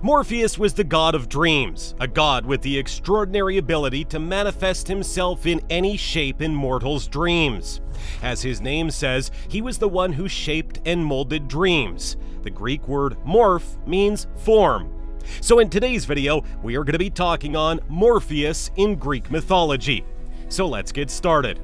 Morpheus was the god of dreams, a god with the extraordinary ability to manifest himself in any shape in mortals' dreams. As his name says, he was the one who shaped and molded dreams. The Greek word morph means form. So in today's video, we are going to be talking on Morpheus in Greek mythology. So let's get started.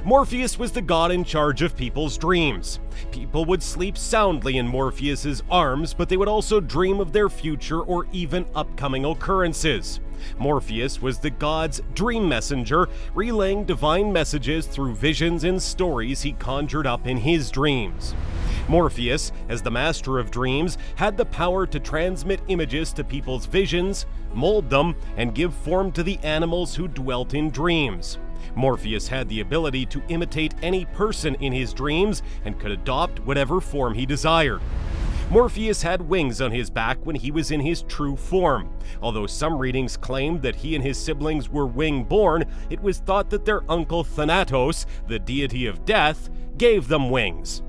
Morpheus was the god in charge of people's dreams. People would sleep soundly in Morpheus's arms, but they would also dream of their future or even upcoming occurrences. Morpheus was the god's dream messenger, relaying divine messages through visions and stories he conjured up in his dreams. Morpheus, as the master of dreams, had the power to transmit images to people's visions, mold them, and give form to the animals who dwelt in dreams. Morpheus had the ability to imitate any person in his dreams and could adopt whatever form he desired. Morpheus had wings on his back when he was in his true form. Although some readings claimed that he and his siblings were wing-born, it was thought that their uncle Thanatos, the deity of death, gave them wings.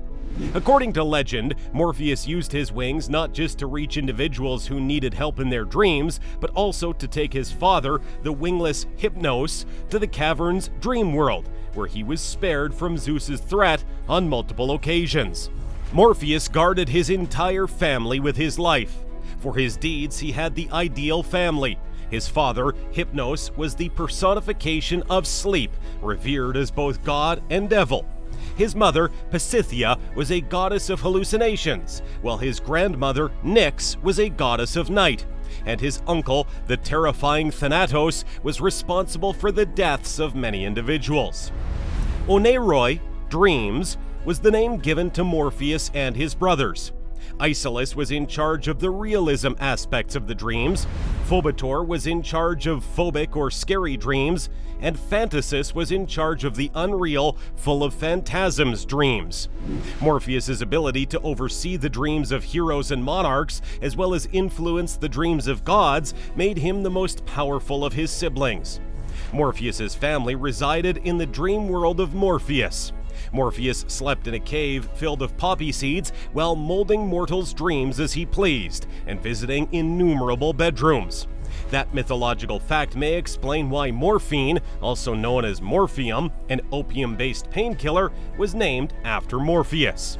According to legend, Morpheus used his wings not just to reach individuals who needed help in their dreams, but also to take his father, the wingless Hypnos, to the cavern's dream world, where he was spared from Zeus's threat on multiple occasions. Morpheus guarded his entire family with his life. For his deeds, he had the ideal family. His father, Hypnos, was the personification of sleep, revered as both god and devil. His mother, Pasithea, was a goddess of hallucinations, while his grandmother, Nyx, was a goddess of night. And his uncle, the terrifying Thanatos, was responsible for the deaths of many individuals. Oneiroi, dreams, was the name given to Morpheus and his brothers. Icelus was in charge of the realism aspects of the dreams, Phobator was in charge of phobic or scary dreams, and Phantasus was in charge of the unreal, full of phantasms dreams. Morpheus's ability to oversee the dreams of heroes and monarchs, as well as influence the dreams of gods, made him the most powerful of his siblings. Morpheus's family resided in the dream world of Morpheus. Morpheus slept in a cave filled with poppy seeds while molding mortals' dreams as he pleased and visiting innumerable bedrooms. That mythological fact may explain why morphine, also known as morphium, an opium-based painkiller, was named after Morpheus.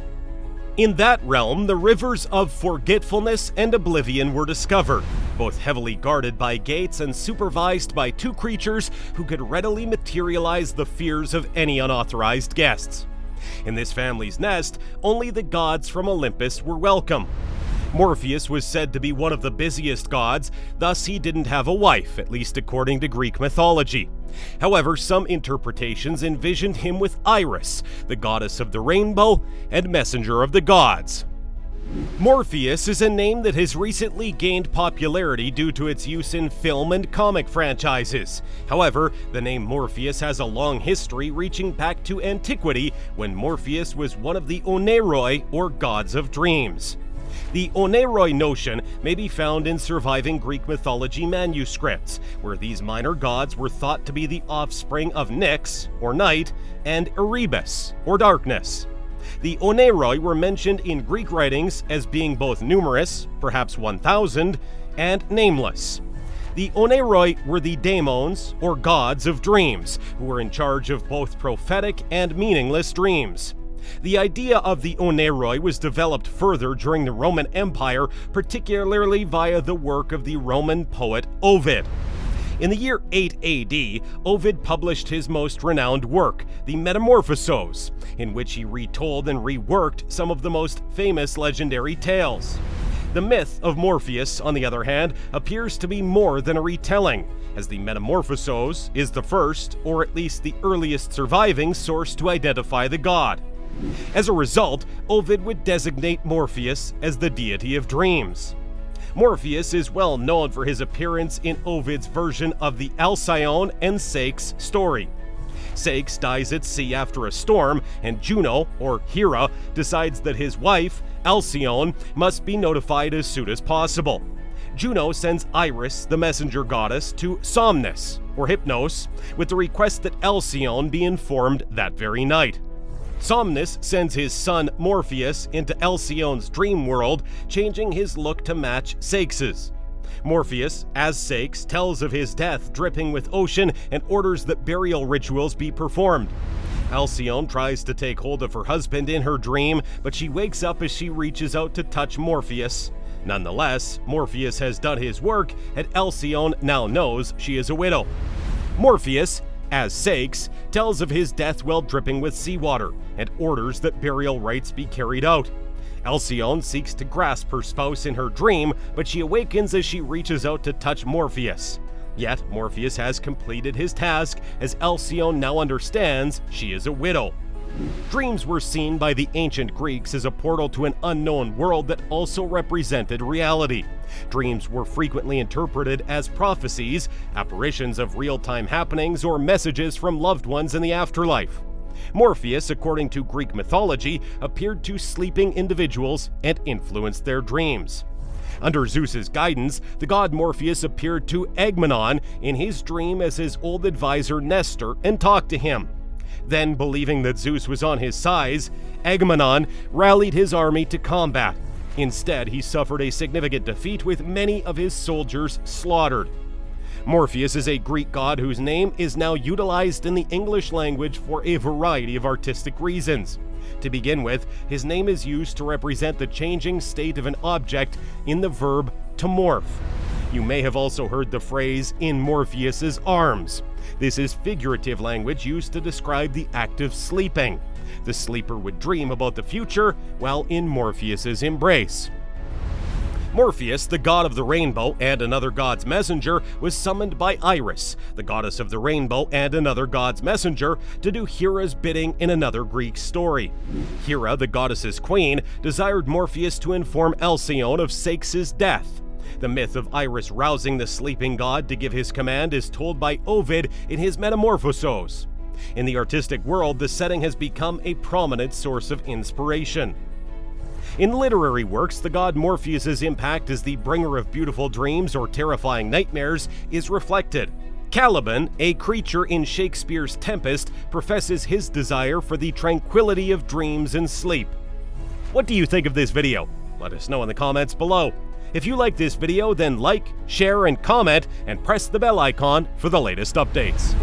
In that realm, the rivers of forgetfulness and oblivion were discovered, both heavily guarded by gates and supervised by two creatures who could readily materialize the fears of any unauthorized guests. In this family's nest, only the gods from Olympus were welcome. Morpheus was said to be one of the busiest gods, thus he didn't have a wife, at least according to Greek mythology. However, some interpretations envisioned him with Iris, the goddess of the rainbow and messenger of the gods. Morpheus is a name that has recently gained popularity due to its use in film and comic franchises. However, the name Morpheus has a long history reaching back to antiquity when Morpheus was one of the Oneiroi, or gods of dreams. The Oneiroi notion may be found in surviving Greek mythology manuscripts, where these minor gods were thought to be the offspring of Nyx, or night, and Erebus, or darkness. The Oneiroi were mentioned in Greek writings as being both numerous, perhaps 1,000, and nameless. The Oneiroi were the daemons, or gods of dreams, who were in charge of both prophetic and meaningless dreams. The idea of the Oneiroi was developed further during the Roman Empire, particularly via the work of the Roman poet Ovid. In the year 8 AD, Ovid published his most renowned work, the Metamorphoses, in which he retold and reworked some of the most famous legendary tales. The myth of Morpheus, on the other hand, appears to be more than a retelling, as the Metamorphoses is the first, or at least the earliest surviving source to identify the god. As a result, Ovid would designate Morpheus as the deity of dreams. Morpheus is well known for his appearance in Ovid's version of the Alcyone and Ceyx story. Ceyx dies at sea after a storm, and Juno, or Hera, decides that his wife, Alcyone, must be notified as soon as possible. Juno sends Iris, the messenger goddess, to Somnus, or Hypnos, with the request that Alcyone be informed that very night. Somnus sends his son Morpheus into Alcyone's dream world, changing his look to match Ceyx's. Morpheus, as Ceyx, tells of his death dripping with ocean and orders that burial rituals be performed. Alcyone tries to take hold of her husband in her dream, but she wakes up as she reaches out to touch Morpheus. Nonetheless, Morpheus has done his work, and Alcyone now knows she is a widow. Morpheus, as Ceyx, tells of his death while dripping with seawater, and orders that burial rites be carried out. Alcyone seeks to grasp her spouse in her dream, but she awakens as she reaches out to touch Morpheus. Yet, Morpheus has completed his task, as Alcyone now understands she is a widow. Dreams were seen by the ancient Greeks as a portal to an unknown world that also represented reality. Dreams were frequently interpreted as prophecies, apparitions of real-time happenings, or messages from loved ones in the afterlife. Morpheus, according to Greek mythology, appeared to sleeping individuals and influenced their dreams. Under Zeus's guidance, the god Morpheus appeared to Agamemnon in his dream as his old advisor Nestor and talked to him. Then, believing that Zeus was on his side, Agamemnon rallied his army to combat. Instead, he suffered a significant defeat with many of his soldiers slaughtered. Morpheus is a Greek god whose name is now utilized in the English language for a variety of artistic reasons. To begin with, his name is used to represent the changing state of an object in the verb to morph. You may have also heard the phrase "in Morpheus's arms." This is figurative language used to describe the act of sleeping. The sleeper would dream about the future while in Morpheus's embrace. Morpheus, the god of the rainbow and another god's messenger, was summoned by Iris, the goddess of the rainbow and another god's messenger, to do Hera's bidding in another Greek story. Hera, the goddess's queen, desired Morpheus to inform Alcyone of Ceyx's death. The myth of Iris rousing the sleeping god to give his command is told by Ovid in his Metamorphosos. In the artistic world, the setting has become a prominent source of inspiration. In literary works, the god Morpheus's impact as the bringer of beautiful dreams or terrifying nightmares is reflected. Caliban, a creature in Shakespeare's Tempest, professes his desire for the tranquility of dreams and sleep. What do you think of this video? Let us know in the comments below. If you like this video, then like, share, and comment, and press the bell icon for the latest updates.